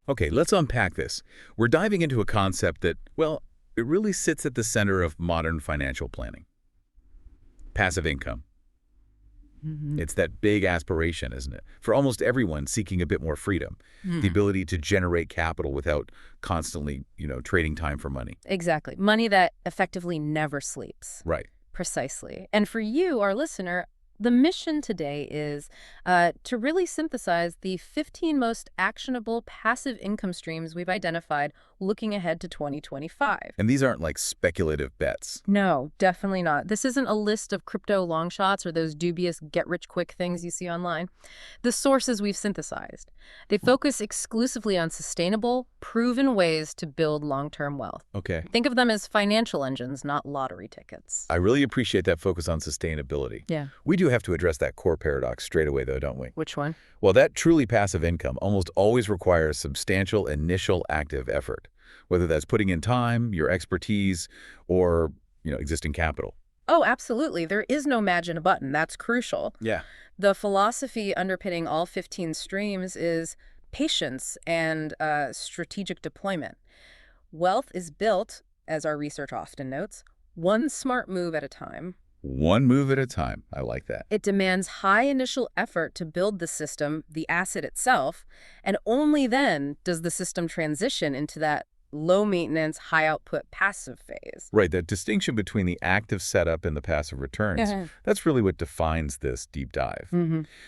Okay, let's unpack this. We're diving into a concept that, well, it really sits at the center of modern financial planning. Passive income. It's that big aspiration, isn't it? For almost everyone seeking a bit more freedom, the ability to generate capital without constantly, trading time for money. Exactly. Money that effectively never sleeps. Right. Precisely. And for you, our listener, the mission today is to really synthesize the 15 most actionable passive income streams we've identified looking ahead to 2025. And these aren't like speculative bets. No, definitely not. This isn't a list of crypto long shots or those dubious get-rich-quick things you see online. The sources we've synthesized, they focus exclusively on sustainable, proven ways to build long-term wealth. Okay. Think of them as financial engines, not lottery tickets. I really appreciate that focus on sustainability. Yeah. We do have to address that core paradox straight away, though, don't we? Which one? Well, that truly passive income almost always requires substantial initial active effort, whether that's putting in time, your expertise, or, existing capital. Oh, absolutely. There is no magic button. That's crucial. Yeah. The philosophy underpinning all 15 streams is patience and strategic deployment. Wealth is built, as our research often notes, one smart move at a time. One move at a time. I like that. It demands high initial effort to build the system, the asset itself, and only then does the system transition into that low-maintenance, high-output passive phase. Right, that distinction between the active setup and the passive returns, that's really what defines this deep dive.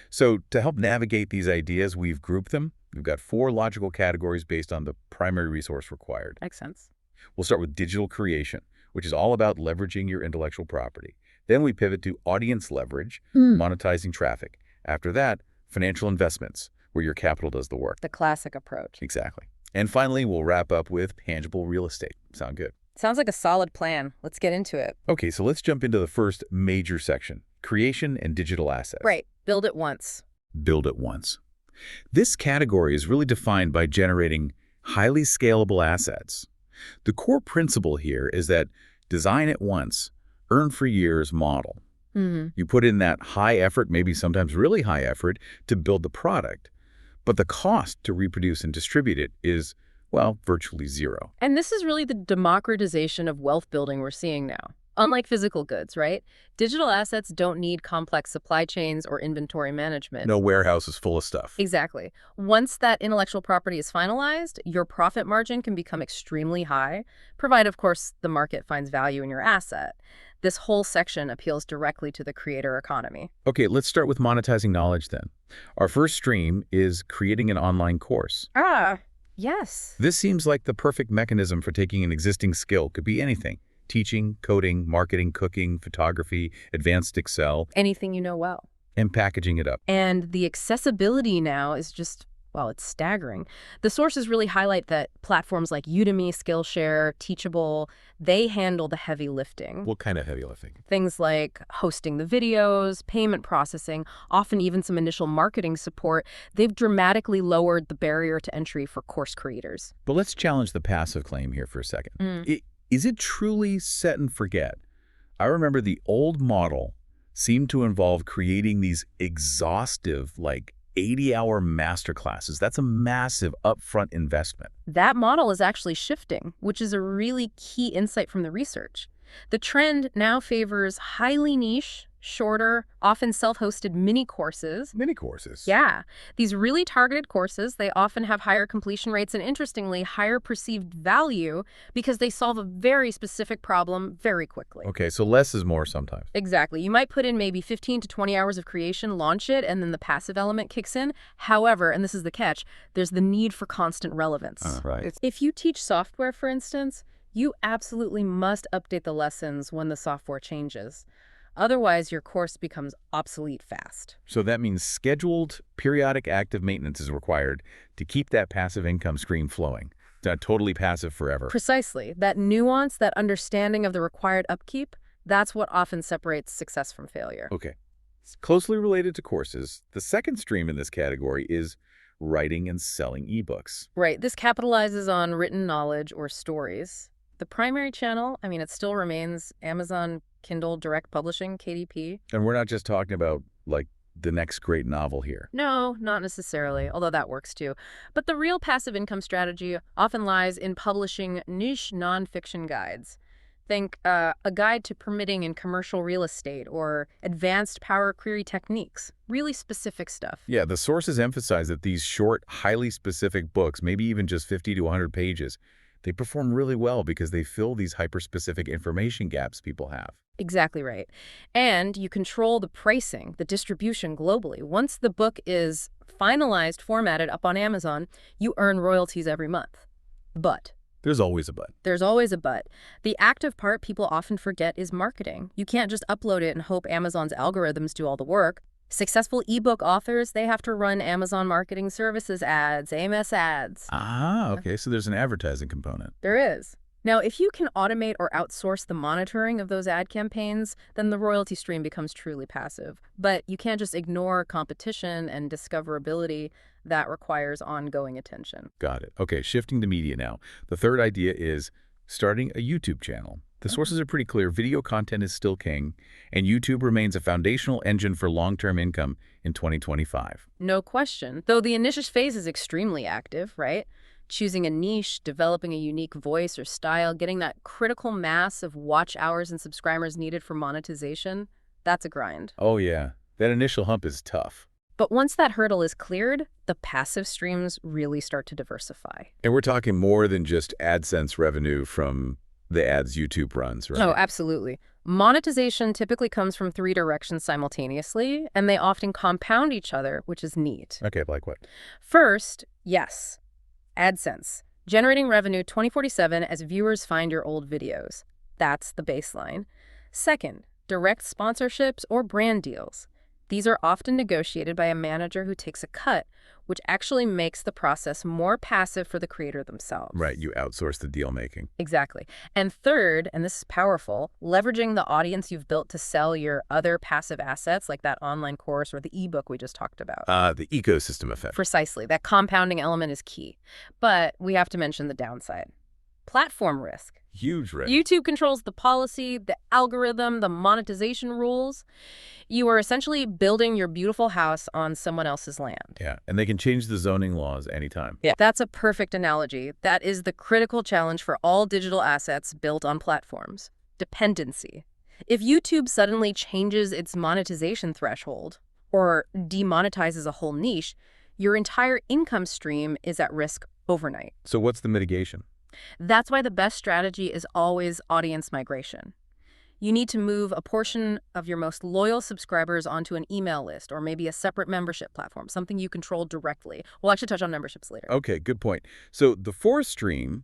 So to help navigate these ideas, we've grouped them. We've got 4 logical categories based on the primary resource required. Makes sense. We'll start with digital creation, which is all about leveraging your intellectual property. Then we pivot to audience leverage, monetizing traffic. After that, financial investments, where your capital does the work. The classic approach. Exactly. And finally, we'll wrap up with tangible real estate. Sound good? Sounds like a solid plan. Let's get into it. Okay, so let's jump into the first major section, creation and digital assets. Right. Build it once. Build it once. This category is really defined by generating highly scalable assets. The core principle here is that design it once, earn for years model. You put in that high effort, maybe sometimes really high effort, to build the product. But the cost to reproduce and distribute it is, well, virtually zero. And this is really the democratization of wealth building we're seeing now. Unlike physical goods, right? Digital assets don't need complex supply chains or inventory management. No warehouse is full of stuff. Exactly. Once that intellectual property is finalized, your profit margin can become extremely high, provided, of course, the market finds value in your asset. This whole section appeals directly to the creator economy. Okay, let's start with monetizing knowledge then. Our first stream is creating an online course. Yes. This seems like the perfect mechanism for taking an existing skill. Could be anything. Teaching, coding, marketing, cooking, photography, advanced Excel. Anything you know well. And packaging it up. And the accessibility now is just, well, it's staggering. The sources really highlight that platforms like Udemy, Skillshare, Teachable, they handle the heavy lifting. What kind of heavy lifting? Things like hosting the videos, payment processing, often even some initial marketing support. They've dramatically lowered the barrier to entry for course creators. But let's challenge the passive claim here for a second. Is it truly set and forget? I remember the old model seemed to involve creating these exhaustive, 80-hour masterclasses. That's a massive upfront investment. That model is actually shifting, which is a really key insight from the research. The trend now favors highly niche, shorter, often self-hosted mini courses. Mini courses? Yeah. These really targeted courses, they often have higher completion rates and, interestingly, higher perceived value because they solve a very specific problem very quickly. Okay, so less is more sometimes. Exactly. You might put in maybe 15 to 20 hours of creation, launch it, and then the passive element kicks in. However, and this is the catch, there's the need for constant relevance. Right. If you teach software, for instance, you absolutely must update the lessons when the software changes. Otherwise, your course becomes obsolete fast. So that means scheduled, periodic active maintenance is required to keep that passive income stream flowing. It's not totally passive forever. Precisely. That nuance, that understanding of the required upkeep, that's what often separates success from failure. Okay. It's closely related to courses. The second stream in this category is writing and selling ebooks. Right. This capitalizes on written knowledge or stories. The primary channel, it still remains Amazon Kindle Direct Publishing, KDP. And we're not just talking about, the next great novel here. No, not necessarily, although that works too. But the real passive income strategy often lies in publishing niche nonfiction guides. Think a guide to permitting in commercial real estate or advanced power query techniques. Really specific stuff. Yeah, the sources emphasize that these short, highly specific books, maybe even just 50 to 100 pages, they perform really well because they fill these hyper-specific information gaps people have. Exactly right. And you control the pricing, the distribution globally. Once the book is finalized, formatted up on Amazon, you earn royalties every month. But There's always a but. there's always a but. The active part people often forget is marketing. You can't just upload it and hope Amazon's algorithms do all the work. Successful ebook authors, they have to run Amazon Marketing Services ads, AMS ads. Ah, okay, so there's an advertising component. There is. Now, if you can automate or outsource the monitoring of those ad campaigns, then the royalty stream becomes truly passive. But you can't just ignore competition and discoverability. That requires ongoing attention. Got it. Okay, shifting to media now. The third idea is starting a YouTube channel. The sources are pretty clear. Video content is still king, and YouTube remains a foundational engine for long-term income in 2025. No question. Though the initial phase is extremely active, right? Choosing a niche, developing a unique voice or style, getting that critical mass of watch hours and subscribers needed for monetization, that's a grind. Oh yeah, that initial hump is tough. But once that hurdle is cleared, the passive streams really start to diversify. And we're talking more than just AdSense revenue from the ads YouTube runs, right? Oh, absolutely. Monetization typically comes from 3 directions simultaneously, and they often compound each other, which is neat. Okay, like what? First, yes, AdSense, generating revenue 2047 as viewers find your old videos. That's the baseline. Second, direct sponsorships or brand deals. These are often negotiated by a manager who takes a cut, which actually makes the process more passive for the creator themselves. Right, you outsource the deal making. Exactly. And third, and this is powerful, leveraging the audience you've built to sell your other passive assets, like that online course or the ebook we just talked about. The ecosystem effect. Precisely. That compounding element is key. But we have to mention the downside. Platform risk. Huge risk. YouTube controls the policy, the algorithm, the monetization rules. You are essentially building your beautiful house on someone else's land. Yeah, and they can change the zoning laws anytime. Yeah, that's a perfect analogy. That is the critical challenge for all digital assets built on platforms. Dependency. If YouTube suddenly changes its monetization threshold or demonetizes a whole niche, your entire income stream is at risk overnight. So what's the mitigation? That's why the best strategy is always audience migration. You need to move a portion of your most loyal subscribers onto an email list or maybe a separate membership platform, something you control directly. We'll actually touch on memberships later. Okay, good point. So the fourth stream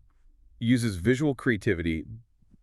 uses visual creativity,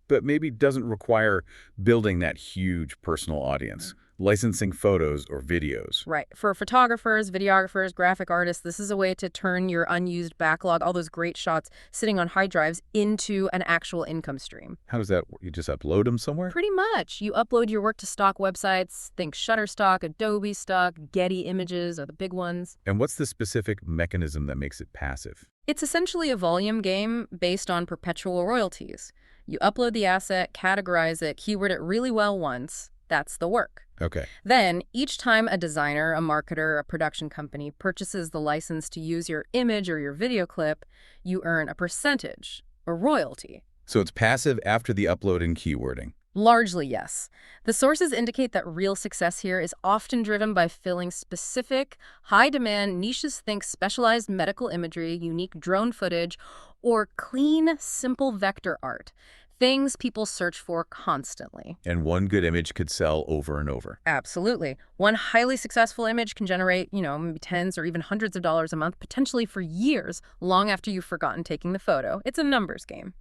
but maybe doesn't require building that huge personal audience, licensing photos or videos. Right. For photographers, videographers, graphic artists, this is a way to turn your unused backlog, all those great shots sitting on hard drives, into an actual income stream. How does that work? You just upload them somewhere? Pretty much. You upload your work to stock websites. Think Shutterstock, Adobe Stock, Getty Images are the big ones. And what's the specific mechanism that makes it passive? It's essentially a volume game based on perpetual royalties. You upload the asset, categorize it, keyword it really well once. That's the work. Okay. Then, each time a designer, a marketer, a production company purchases the license to use your image or your video clip, you earn a percentage, a royalty. So it's passive after the upload and keywording. Largely, yes. The sources indicate that real success here is often driven by filling specific, high-demand niches. Think specialized medical imagery, unique drone footage, or clean, simple vector art. Things people search for constantly. And one good image could sell over and over. Absolutely. One highly successful image can generate, maybe tens or even hundreds of dollars a month, potentially for years, long after you've forgotten taking the photo. It's a numbers game.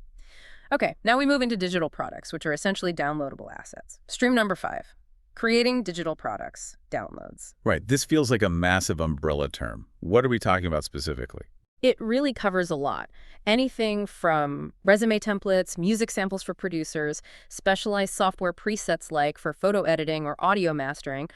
Okay, now we move into digital products, which are essentially downloadable assets. Stream number 5, creating digital products, downloads. Right. This feels like a massive umbrella term. What are we talking about specifically? It really covers a lot. Anything from resume templates, music samples for producers, specialized software presets like for photo editing or audio mastering,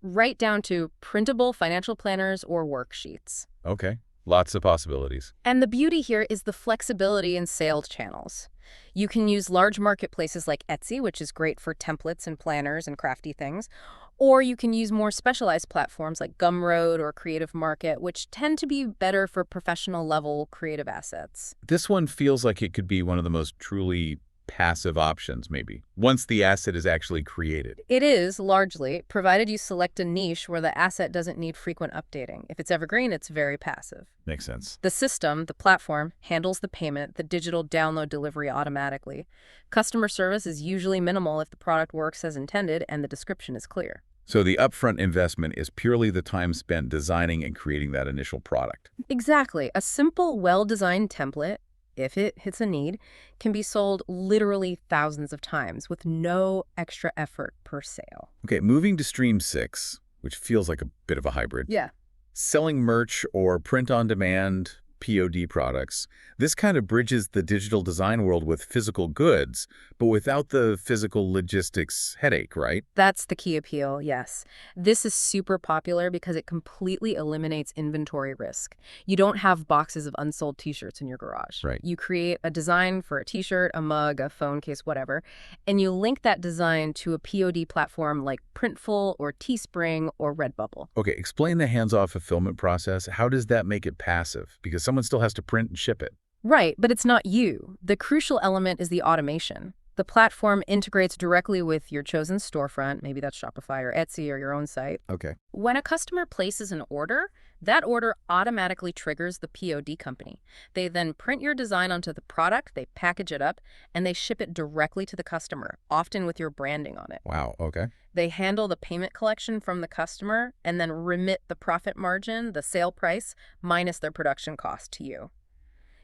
right down to printable financial planners or worksheets. Okay. Lots of possibilities. And the beauty here is the flexibility in sales channels. You can use large marketplaces like Etsy, which is great for templates and planners and crafty things, Or you can use more specialized platforms like Gumroad or Creative Market, which tend to be better for professional-level creative assets. This one feels like it could be one of the most truly passive options, maybe, once the asset is actually created. It is, largely, provided you select a niche where the asset doesn't need frequent updating. If it's evergreen, it's very passive. Makes sense. The system, the platform, handles the payment, the digital download delivery automatically. Customer service is usually minimal if the product works as intended and the description is clear. So the upfront investment is purely the time spent designing and creating that initial product. Exactly. A simple, well-designed template, if it hits a need, can be sold literally thousands of times with no extra effort per sale. Okay, moving to Stream 6, which feels like a bit of a hybrid. Yeah. Selling merch or print-on-demand POD products. This kind of bridges the digital design world with physical goods, but without the physical logistics headache, right? That's the key appeal, yes. This is super popular because it completely eliminates inventory risk. You don't have boxes of unsold t-shirts in your garage. Right. You create a design for a t-shirt, a mug, a phone case, whatever, and you link that design to a POD platform like Printful or Teespring or Redbubble. Okay, explain the hands-off fulfillment process. How does that make it passive? Because someone still has to print and ship it. Right, but it's not you. The crucial element is the automation. The platform integrates directly with your chosen storefront, maybe that's Shopify or Etsy or your own site. Okay. When a customer places an order, that order automatically triggers the POD company. They then print your design onto the product, they package it up, and they ship it directly to the customer, often with your branding on it. Wow, okay. They handle the payment collection from the customer and then remit the profit margin, the sale price, minus their production cost to you.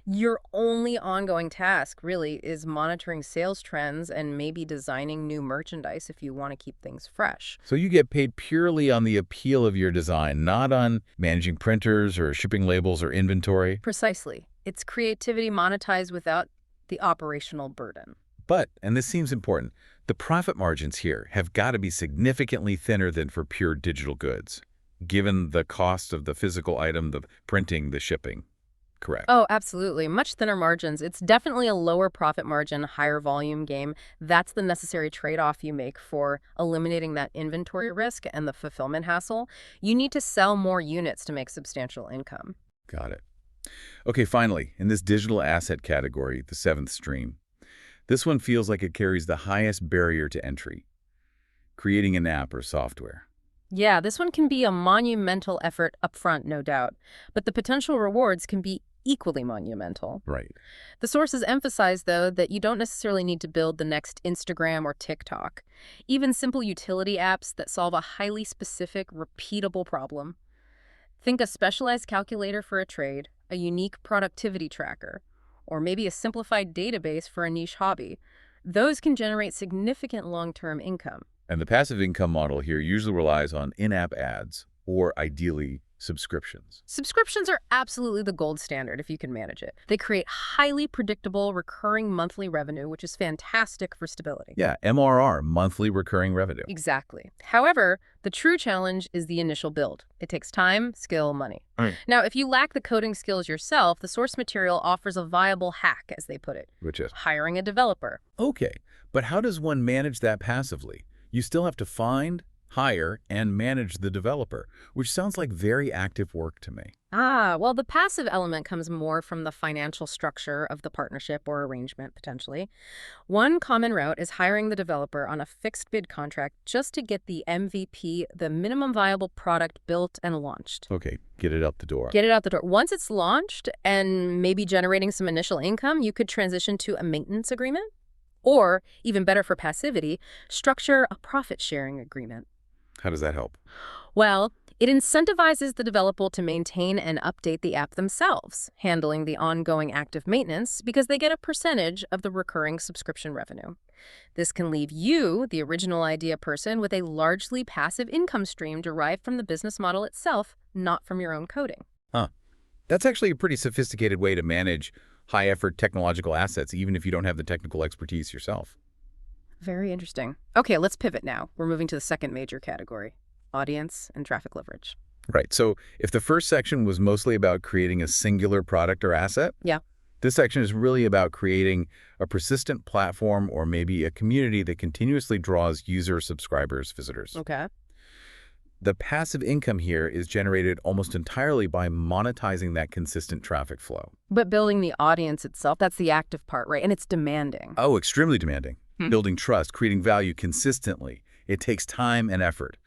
Your only ongoing task, really, is monitoring sales trends and maybe designing new merchandise if you want to keep things fresh. So you get paid purely on the appeal of your design, not on managing printers or shipping labels or inventory. Precisely. It's creativity monetized without the operational burden. But, and this seems important, the profit margins here have got to be significantly thinner than for pure digital goods, given the cost of the physical item, the printing, the shipping. Correct. Oh, absolutely. Much thinner margins. It's definitely a lower profit margin, higher volume game. That's the necessary trade-off you make for eliminating that inventory risk and the fulfillment hassle. You need to sell more units to make substantial income. Got it. Okay, finally, in this digital asset category, the seventh stream, this one feels like it carries the highest barrier to entry, creating an app or software. Yeah, this one can be a monumental effort upfront, no doubt, but the potential rewards can be equally monumental. Right. The sources emphasize, though, that you don't necessarily need to build the next Instagram or TikTok. Even simple utility apps that solve a highly specific, repeatable problem. Think a specialized calculator for a trade, a unique productivity tracker, or maybe a simplified database for a niche hobby. Those can generate significant long-term income. And the passive income model here usually relies on in-app ads or, ideally, subscriptions. Subscriptions are absolutely the gold standard if you can manage it. They create highly predictable, recurring monthly revenue, which is fantastic for stability. Yeah, MRR, monthly recurring revenue. Exactly. However, the true challenge is the initial build. It takes time, skill, money. Right. Now, if you lack the coding skills yourself, the source material offers a viable hack, as they put it. Which is? Hiring a developer. Okay, but how does one manage that passively? You still have to find, hire, and manage the developer, which sounds like very active work to me. Well, the passive element comes more from the financial structure of the partnership or arrangement, potentially. One common route is hiring the developer on a fixed bid contract just to get the MVP, the minimum viable product, built and launched. Okay, get it out the door. Get it out the door. Once it's launched and maybe generating some initial income, you could transition to a maintenance agreement. Or, even better for passivity, structure a profit-sharing agreement. How does that help? Well, it incentivizes the developer to maintain and update the app themselves, handling the ongoing active maintenance because they get a percentage of the recurring subscription revenue. This can leave you, the original idea person, with a largely passive income stream derived from the business model itself, not from your own coding. Huh. That's actually a pretty sophisticated way to manage high-effort technological assets, even if you don't have the technical expertise yourself. Very interesting. Okay, let's pivot now. We're moving to the second major category, audience and traffic leverage. Right. So if the first section was mostly about creating a singular product or asset, yeah, this section is really about creating a persistent platform or maybe a community that continuously draws users, subscribers, visitors. Okay. The passive income here is generated almost entirely by monetizing that consistent traffic flow. But building the audience itself, that's the active part, right? And it's demanding. Oh, extremely demanding. Building trust, creating value consistently. It takes time and effort.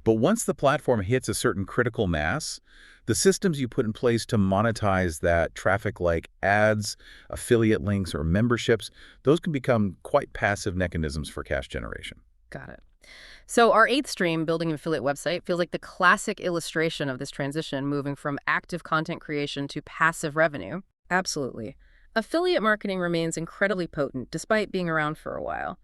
But once the platform hits a certain critical mass, the systems you put in place to monetize that traffic like ads, affiliate links, or memberships, those can become quite passive mechanisms for cash generation. Got it. So our eighth stream, building an affiliate website, feels like the classic illustration of this transition, moving from active content creation to passive revenue. Absolutely. Affiliate marketing remains incredibly potent despite being around for a while.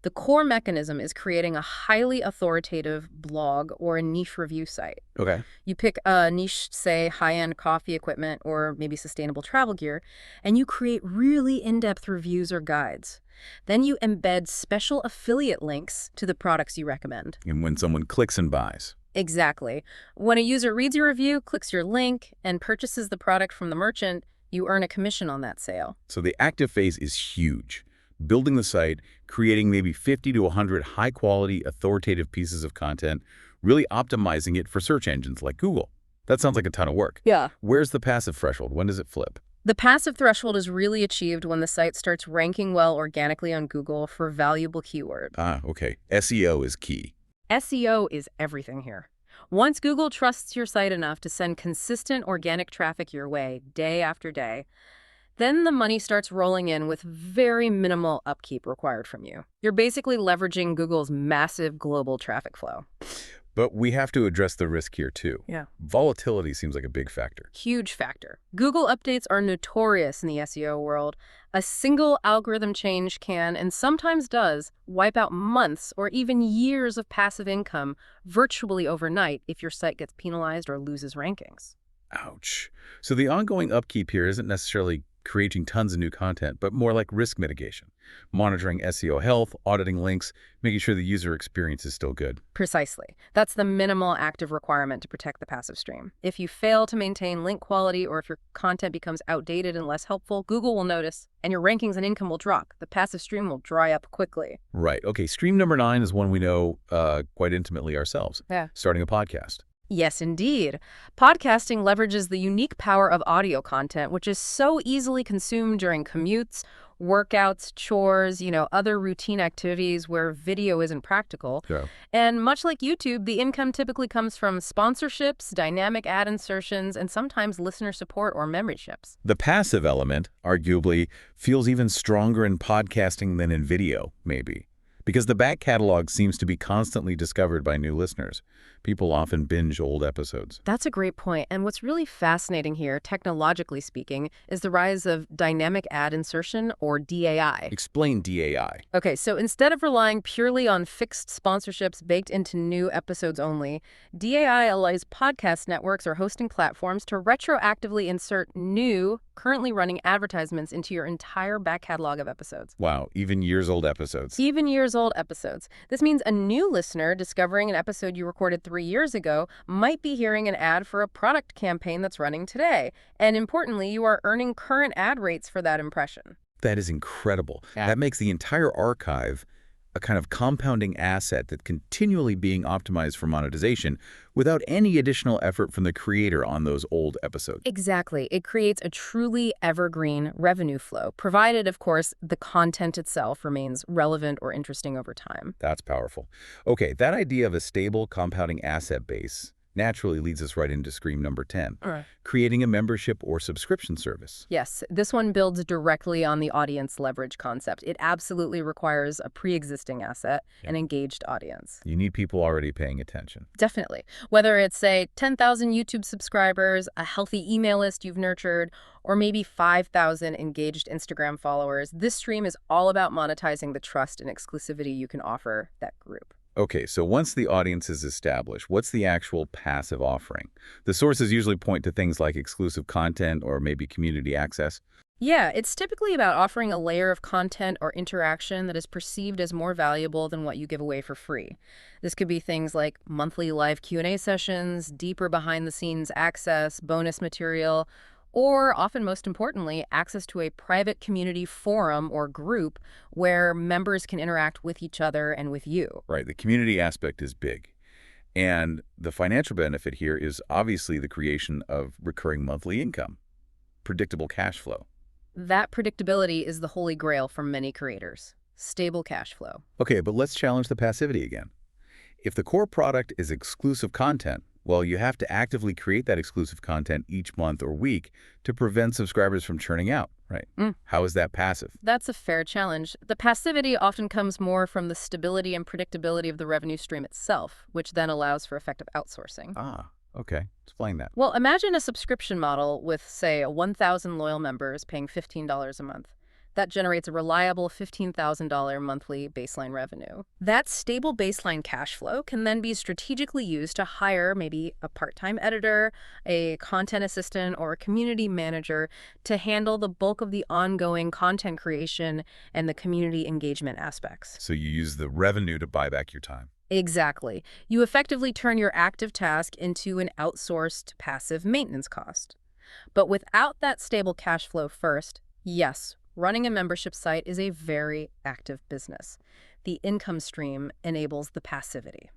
The core mechanism is creating a highly authoritative blog or a niche review site. Okay. You pick a niche, say high-end coffee equipment or maybe sustainable travel gear, and you create really in-depth reviews or guides. Then you embed special affiliate links to the products you recommend. And when someone clicks and buys. Exactly. When a user reads your review, clicks your link, and purchases the product from the merchant, you earn a commission on that sale. So the active phase is huge. Building the site, creating maybe 50 to 100 high-quality, authoritative pieces of content, really optimizing it for search engines like Google. That sounds like a ton of work. Yeah. Where's the passive threshold? When does it flip? The passive threshold is really achieved when the site starts ranking well organically on Google for valuable keywords. Ah, okay. SEO is key. SEO is everything here. Once Google trusts your site enough to send consistent organic traffic your way day after day, then the money starts rolling in with very minimal upkeep required from you. You're basically leveraging Google's massive global traffic flow. But we have to address the risk here, too. Yeah. Volatility seems like a big factor. Huge factor. Google updates are notorious in the SEO world. A single algorithm change can, and sometimes does, wipe out months or even years of passive income virtually overnight if your site gets penalized or loses rankings. Ouch. So the ongoing upkeep here isn't necessarily creating tons of new content, but more like risk mitigation, monitoring SEO health, auditing links, making sure the user experience is still good. Precisely. That's the minimal active requirement to protect the passive stream. If you fail to maintain link quality or if your content becomes outdated and less helpful, Google will notice and your rankings and income will drop. The passive stream will dry up quickly. Right. Okay. Stream number 9 is one we know quite intimately ourselves. Yeah. Starting a podcast. Yes, indeed. Podcasting leverages the unique power of audio content, which is so easily consumed during commutes, workouts, chores, other routine activities where video isn't practical. Yeah. And much like YouTube, the income typically comes from sponsorships, dynamic ad insertions, and sometimes listener support or memberships. The passive element, arguably, feels even stronger in podcasting than in video, maybe. Because the back catalog seems to be constantly discovered by new listeners. People often binge old episodes. That's a great point. And what's really fascinating here, technologically speaking, is the rise of dynamic ad insertion, or DAI. Explain DAI. Okay, so instead of relying purely on fixed sponsorships baked into new episodes only, DAI allows podcast networks or hosting platforms to retroactively insert new, currently running advertisements into your entire back catalog of episodes. Wow, even years-old episodes. Even years-old episodes. This means a new listener discovering an episode you recorded 3 years ago might be hearing an ad for a product campaign that's running today. And importantly, you are earning current ad rates for that impression. That is incredible. Yeah. That makes the entire archive a kind of compounding asset that's continually being optimized for monetization without any additional effort from the creator on those old episodes. Exactly. It creates a truly evergreen revenue flow, provided, of course, the content itself remains relevant or interesting over time. That's powerful. Okay, that idea of a stable compounding asset base naturally leads us right into stream number 10, creating a membership or subscription service. Yes, this one builds directly on the audience leverage concept. It absolutely requires a pre-existing asset, an engaged audience. You need people already paying attention. Definitely. Whether it's, say, 10,000 YouTube subscribers, a healthy email list you've nurtured, or maybe 5,000 engaged Instagram followers, this stream is all about monetizing the trust and exclusivity you can offer that group. Okay, so once the audience is established, what's the actual passive offering? The sources usually point to things like exclusive content or maybe community access. Yeah, it's typically about offering a layer of content or interaction that is perceived as more valuable than what you give away for free. This could be things like monthly live Q&A sessions, deeper behind-the-scenes access, bonus material, or, often most importantly, access to a private community forum or group where members can interact with each other and with you. Right, the community aspect is big. And the financial benefit here is obviously the creation of recurring monthly income, predictable cash flow. That predictability is the holy grail for many creators. Stable cash flow. Okay, but let's challenge the passivity again. If the core product is exclusive content, well, you have to actively create that exclusive content each month or week to prevent subscribers from churning out, right? How is that passive? That's a fair challenge. The passivity often comes more from the stability and predictability of the revenue stream itself, which then allows for effective outsourcing. Ah, okay. Explain that. Well, imagine a subscription model with, say, 1,000 loyal members paying $15 a month. That generates a reliable $15,000 monthly baseline revenue. That stable baseline cash flow can then be strategically used to hire maybe a part-time editor, a content assistant, or a community manager to handle the bulk of the ongoing content creation and the community engagement aspects. So you use the revenue to buy back your time. Exactly. You effectively turn your active task into an outsourced passive maintenance cost. But without that stable cash flow first, yes, running a membership site is a very active business. The income stream enables the passivity.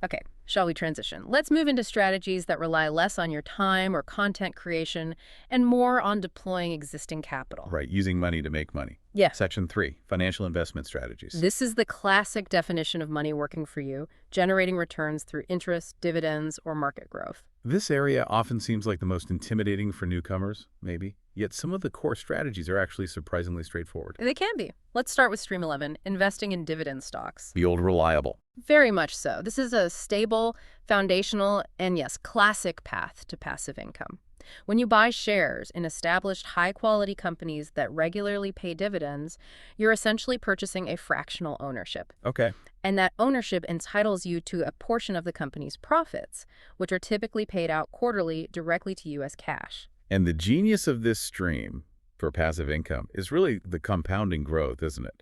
Okay, shall we transition? Let's move into strategies that rely less on your time or content creation and more on deploying existing capital. Right, using money to make money. Yeah. Section 3, financial investment strategies. This is the classic definition of money working for you, generating returns through interest, dividends, or market growth. This area often seems like the most intimidating for newcomers, maybe. Yet some of the core strategies are actually surprisingly straightforward. They can be. Let's start with Stream 11, investing in dividend stocks. The old reliable. Very much so. This is a stable, foundational, and yes, classic path to passive income. When you buy shares in established high-quality companies that regularly pay dividends, you're essentially purchasing a fractional ownership. Okay. And that ownership entitles you to a portion of the company's profits, which are typically paid out quarterly directly to you as cash. And the genius of this stream for passive income is really the compounding growth, isn't it?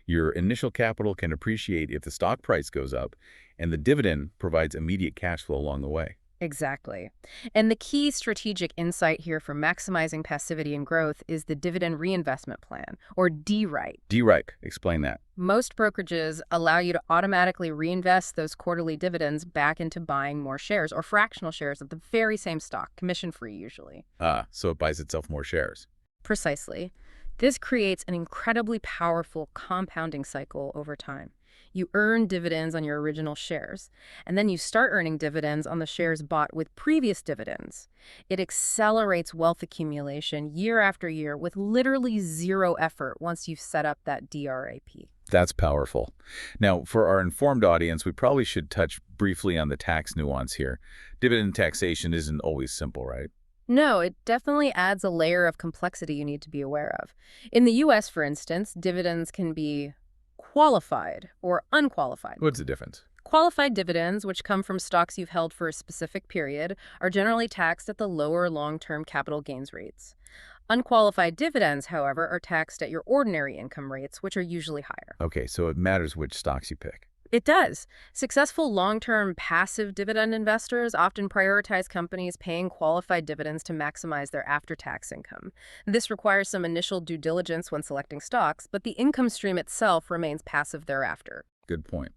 Your initial capital can appreciate if the stock price goes up, and the dividend provides immediate cash flow along the way. Exactly. And the key strategic insight here for maximizing passivity and growth is the dividend reinvestment plan, or DRITE. DRITE, explain that. Most brokerages allow you to automatically reinvest those quarterly dividends back into buying more shares or fractional shares of the very same stock, commission-free usually. Ah, so it buys itself more shares. Precisely. This creates an incredibly powerful compounding cycle over time. You earn dividends on your original shares, and then you start earning dividends on the shares bought with previous dividends. It accelerates wealth accumulation year after year with literally zero effort once you've set up that DRAP. That's powerful. Now, for our informed audience, we probably should touch briefly on the tax nuance here. Dividend taxation isn't always simple, right? No, it definitely adds a layer of complexity you need to be aware of. In the U.S., for instance, dividends can be qualified or unqualified. What's the difference? Qualified dividends, which come from stocks you've held for a specific period, are generally taxed at the lower long-term capital gains rates. Unqualified dividends, however, are taxed at your ordinary income rates, which are usually higher. Okay, so it matters which stocks you pick. It does. Successful long-term passive dividend investors often prioritize companies paying qualified dividends to maximize their after-tax income. This requires some initial due diligence when selecting stocks, but the income stream itself remains passive thereafter. Good point.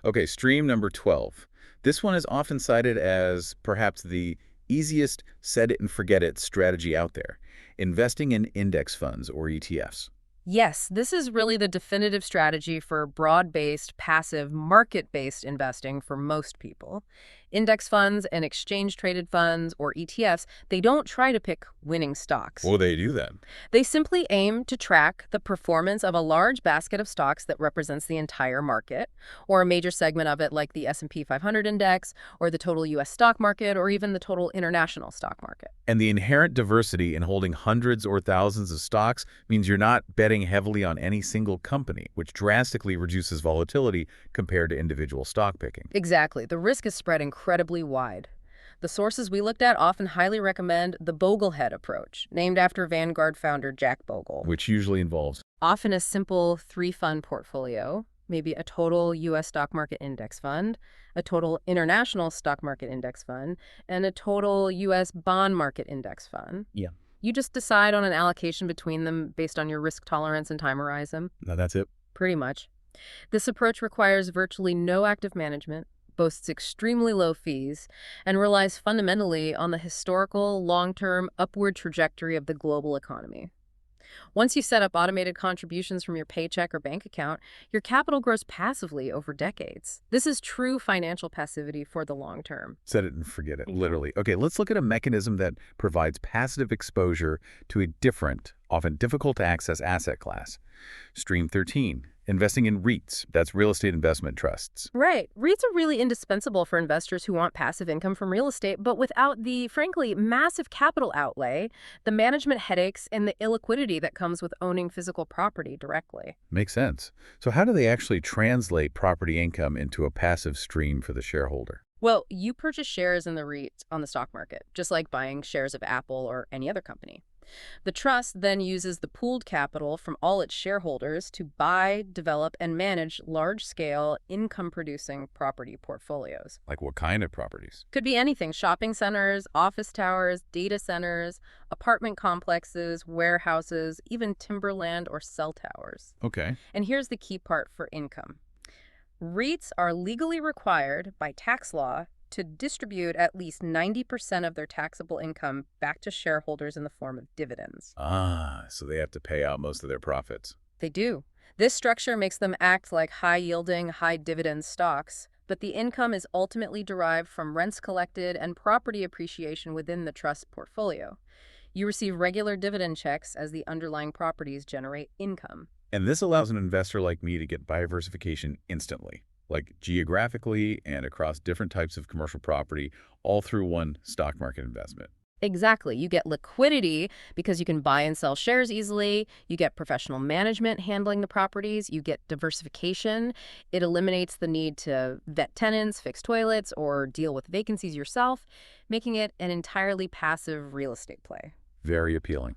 Okay, stream number 12. This one is often cited as perhaps the easiest set-it-and-forget-it strategy out there, investing in index funds or ETFs. Yes, this is really the definitive strategy for broad-based, passive, market-based investing for most people. Index funds and exchange-traded funds, or ETFs, they don't try to pick winning stocks. Well, they do then. They simply aim to track the performance of a large basket of stocks that represents the entire market, or a major segment of it like the S&P 500 index, or the total U.S. stock market, or even the total international stock market. And the inherent diversity in holding hundreds or thousands of stocks means you're not betting heavily on any single company, which drastically reduces volatility compared to individual stock picking. Exactly. The risk is spread incredibly wide. The sources we looked at often highly recommend the Boglehead approach, named after Vanguard founder Jack Bogle. Which usually involves Often a simple three-fund portfolio, maybe a total U.S. stock market index fund, a total international stock market index fund, and a total U.S. bond market index fund. Yeah. You just decide on an allocation between them based on your risk tolerance and time horizon. No, that's it. Pretty much. This approach requires virtually no active management, boasts extremely low fees, and relies fundamentally on the historical, long-term upward trajectory of the global economy. Once you set up automated contributions from your paycheck or bank account, your capital grows passively over decades. This is true financial passivity for the long term. Set it and forget it, Yeah. literally. Okay, let's look at a mechanism that provides passive exposure to a different, often difficult-to-access asset class. Stream 13, investing in REITs. That's real estate investment trusts. Right. REITs are really indispensable for investors who want passive income from real estate, but without the, frankly, massive capital outlay, the management headaches, and the illiquidity that comes with owning physical property directly. Makes sense. So how do they actually translate property income into a passive stream for the shareholder? Well, you purchase shares in the REIT on the stock market, just like buying shares of Apple or any other company. The trust then uses the pooled capital from all its shareholders to buy, develop, and manage large-scale, income-producing property portfolios. Like what kind of properties? Could be anything: shopping centers, office towers, data centers, apartment complexes, warehouses, even timberland or cell towers. Okay. And here's the key part for income. REITs are legally required by tax law to distribute at least 90% of their taxable income back to shareholders in the form of dividends. So they have to pay out most of their profits. They do. This structure makes them act like high-yielding, high-dividend stocks, but the income is ultimately derived from rents collected and property appreciation within the trust portfolio. You receive regular dividend checks as the underlying properties generate income. And this allows an investor like me to get diversification instantly, like geographically and across different types of commercial property, all through one stock market investment. Exactly. You get liquidity because you can buy and sell shares easily. You get professional management handling the properties. You get diversification. It eliminates the need to vet tenants, fix toilets, or deal with vacancies yourself, making it an entirely passive real estate play. Very appealing.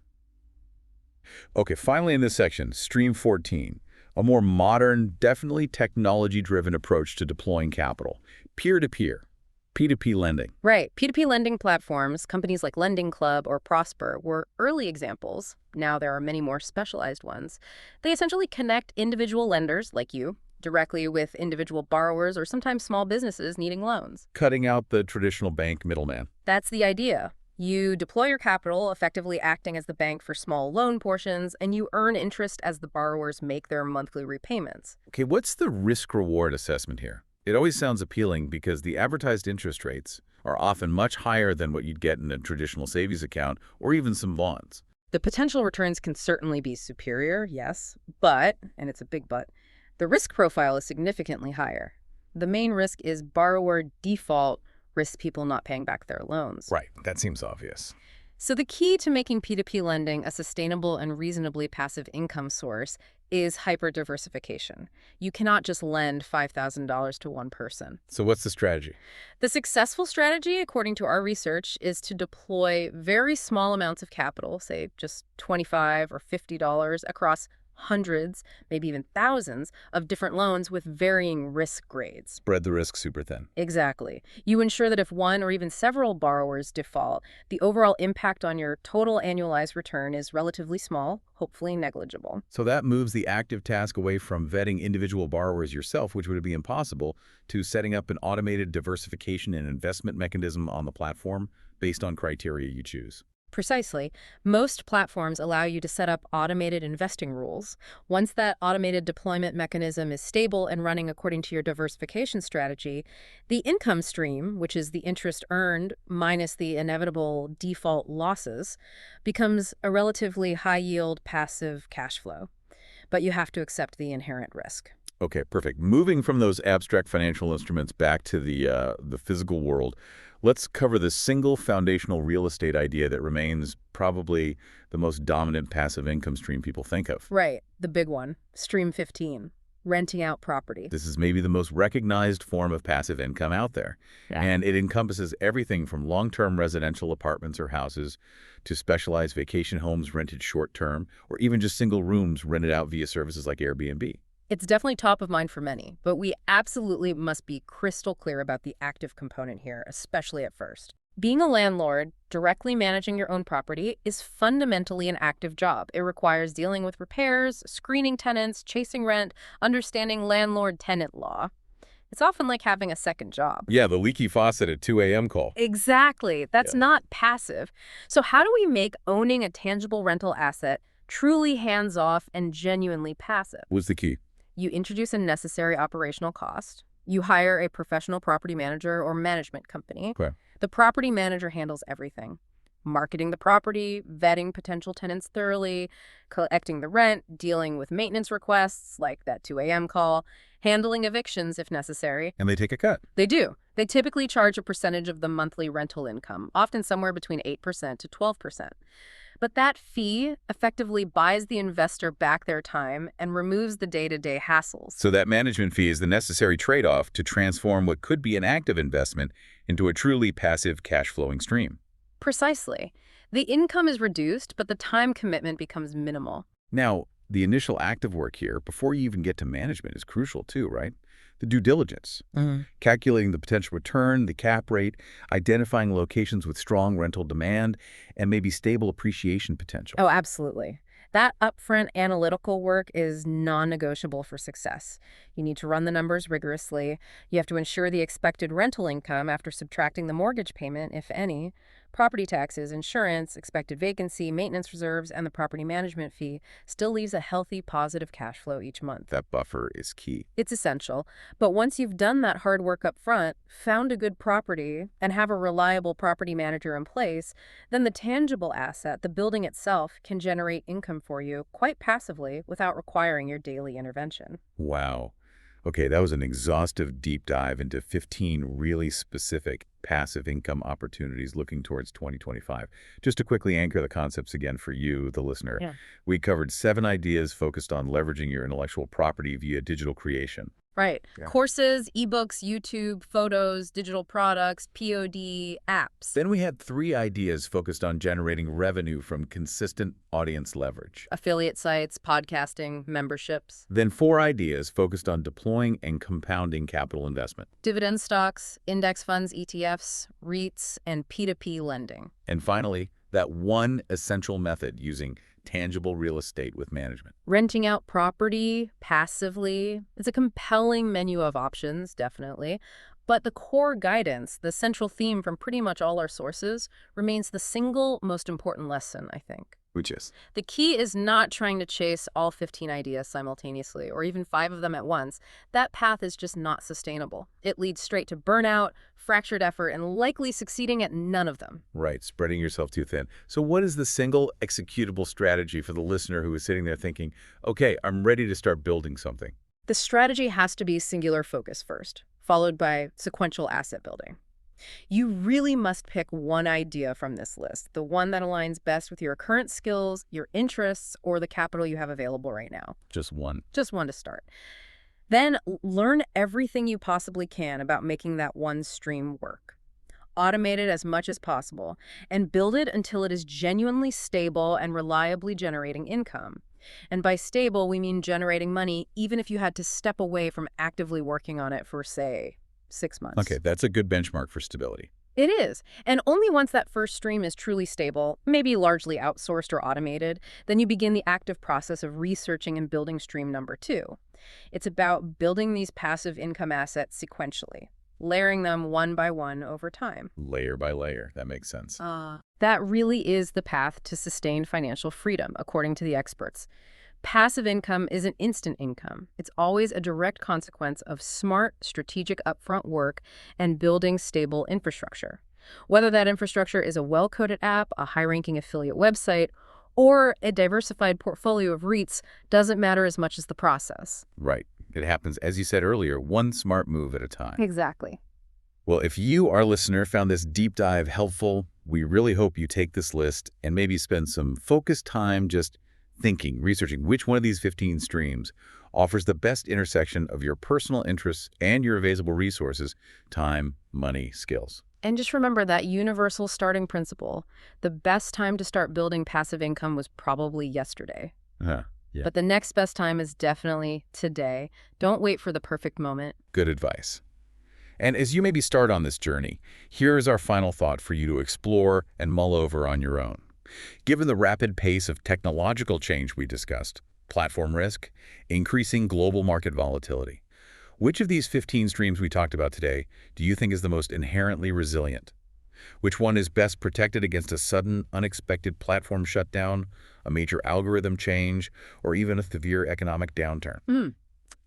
Okay, finally in this section, Stream 14, a more modern, definitely technology-driven approach to deploying capital, peer-to-peer, P2P lending. Right. P2P lending platforms, companies like Lending Club or Prosper, were early examples. Now there are many more specialized ones. They essentially connect individual lenders, like you, directly with individual borrowers or sometimes small businesses needing loans. Cutting out the traditional bank middleman. That's the idea. You deploy your capital, effectively acting as the bank for small loan portions, and you earn interest as the borrowers make their monthly repayments. Okay, what's the risk-reward assessment here? It always sounds appealing because the advertised interest rates are often much higher than what you'd get in a traditional savings account or even some bonds. The potential returns can certainly be superior, yes, but, and it's a big but, the risk profile is significantly higher. The main risk is borrower default, risks people not paying back their loans. Right, that seems obvious. So the key to making P2P lending a sustainable and reasonably passive income source is hyper-diversification. You cannot just lend $5,000 to one person. So what's the strategy? The successful strategy, according to our research, is to deploy very small amounts of capital, say just $25 or $50 across hundreds, maybe even thousands, of different loans with varying risk grades. Spread the risk super thin. Exactly. You ensure that if one or even several borrowers default, the overall impact on your total annualized return is relatively small, hopefully negligible. So that moves the active task away from vetting individual borrowers yourself, which would be impossible, to setting up an automated diversification and investment mechanism on the platform based on criteria you choose. Precisely. Most platforms allow you to set up automated investing rules. Once that automated deployment mechanism is stable and running according to your diversification strategy, the income stream, which is the interest earned minus the inevitable default losses, becomes a relatively high-yield passive cash flow. But you have to accept the inherent risk. Okay, perfect. Moving from those abstract financial instruments back to the physical world, let's cover the single foundational real estate idea that remains probably the most dominant passive income stream people think of. Right, the big one, Stream 15, renting out property. This is maybe the most recognized form of passive income out there. Yeah. And it encompasses everything from long-term residential apartments or houses to specialized vacation homes rented short-term, or even just single rooms rented out via services like Airbnb. It's definitely top of mind for many, but we absolutely must be crystal clear about the active component here, especially at first. Being a landlord, directly managing your own property, is fundamentally an active job. It requires dealing with repairs, screening tenants, chasing rent, understanding landlord-tenant law. It's often like having a second job. Yeah, the leaky faucet at 2 a.m. call. Exactly. That's Yeah. not passive. So how do we make owning a tangible rental asset truly hands-off and genuinely passive? What's the key? You introduce a necessary operational cost. You hire a professional property manager or management company. Okay. The property manager handles everything. Marketing the property, vetting potential tenants thoroughly, collecting the rent, dealing with maintenance requests like that 2 a.m. call, handling evictions if necessary. And they take a cut. They do. They typically charge a percentage of the monthly rental income, often somewhere between 8% to 12%. But that fee effectively buys the investor back their time and removes the day-to-day hassles. So that management fee is the necessary trade-off to transform what could be an active investment into a truly passive cash-flowing stream. Precisely. The income is reduced, but the time commitment becomes minimal. Now, the initial active work here, before you even get to management, is crucial too, right? The due diligence. Calculating the potential return, the cap rate, identifying locations with strong rental demand, and maybe stable appreciation potential. Oh, absolutely. That upfront analytical work is non-negotiable for success. You need to run the numbers rigorously. You have to ensure the expected rental income after subtracting the mortgage payment, if any, property taxes, insurance, expected vacancy, maintenance reserves, and the property management fee still leaves a healthy, positive cash flow each month. That buffer is key. It's essential. But once you've done that hard work up front, found a good property, and have a reliable property manager in place, then the tangible asset, the building itself, can generate income for you quite passively without requiring your daily intervention. Wow. Okay, that was an exhaustive deep dive into 15 really specific passive income opportunities looking towards 2025. Just to quickly anchor the concepts again for you, the listener, Yeah. we covered 7 ideas focused on leveraging your intellectual property via digital creation. Right. Yeah. Courses, ebooks, YouTube, photos, digital products, POD, apps. Then we had 3 ideas focused on generating revenue from consistent audience leverage. Affiliate sites, podcasting, memberships. Then 4 ideas focused on deploying and compounding capital investment. Dividend stocks, index funds, ETFs, REITs, and P2P lending. And finally, that one essential method using tangible real estate with management. Renting out property passively. It's a compelling menu of options, definitely. But the core guidance, the central theme from pretty much all our sources, remains the single most important lesson, I think. Which is? The key is not trying to chase all 15 ideas simultaneously, or even 5 of them at once. That path is just not sustainable. It leads straight to burnout, fractured effort, and likely succeeding at none of them. Right, spreading yourself too thin. So what is the single executable strategy for the listener who is sitting there thinking, okay, I'm ready to start building something? The strategy has to be singular focus first, followed by sequential asset building. You really must pick one idea from this list, the one that aligns best with your current skills, your interests, or the capital you have available right now. Just one. Just one to start. Then learn everything you possibly can about making that one stream work. Automate it as much as possible, and build it until it is genuinely stable and reliably generating income. And by stable, we mean generating money even if you had to step away from actively working on it for, say, 6 months. Okay, that's a good benchmark for stability. It is. And only once that first stream is truly stable, maybe largely outsourced or automated, then you begin the active process of researching and building stream number 2. It's about building these passive income assets sequentially, layering them one by one over time. Layer by layer. That makes sense. That really is the path to sustained financial freedom, according to the experts. Passive income isn't instant income. It's always a direct consequence of smart, strategic upfront work and building stable infrastructure. Whether that infrastructure is a well-coded app, a high-ranking affiliate website, or a diversified portfolio of REITs doesn't matter as much as the process. Right. It happens, as you said earlier, one smart move at a time. Exactly. Well, if you, our listener, found this deep dive helpful, we really hope you take this list and maybe spend some focused time just thinking, researching which one of these 15 streams offers the best intersection of your personal interests and your available resources, time, money, skills. And just remember that universal starting principle. The best time to start building passive income was probably yesterday. Yeah. But the next best time is definitely today. Don't wait for the perfect moment. Good advice. And as you maybe start on this journey, here is our final thought for you to explore and mull over on your own. Given the rapid pace of technological change we discussed, platform risk, increasing global market volatility, which of these 15 streams we talked about today do you think is the most inherently resilient? Which one is best protected against a sudden, unexpected platform shutdown, a major algorithm change, or even a severe economic downturn?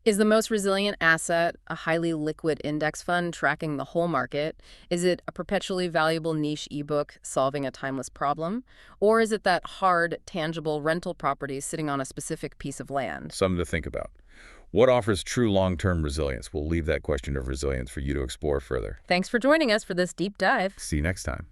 Is the most resilient asset a highly liquid index fund tracking the whole market? Is it a perpetually valuable niche ebook solving a timeless problem? Or is it that hard, tangible rental property sitting on a specific piece of land? Something to think about. What offers true long-term resilience? We'll leave that question of resilience for you to explore further. Thanks for joining us for this deep dive. See you next time.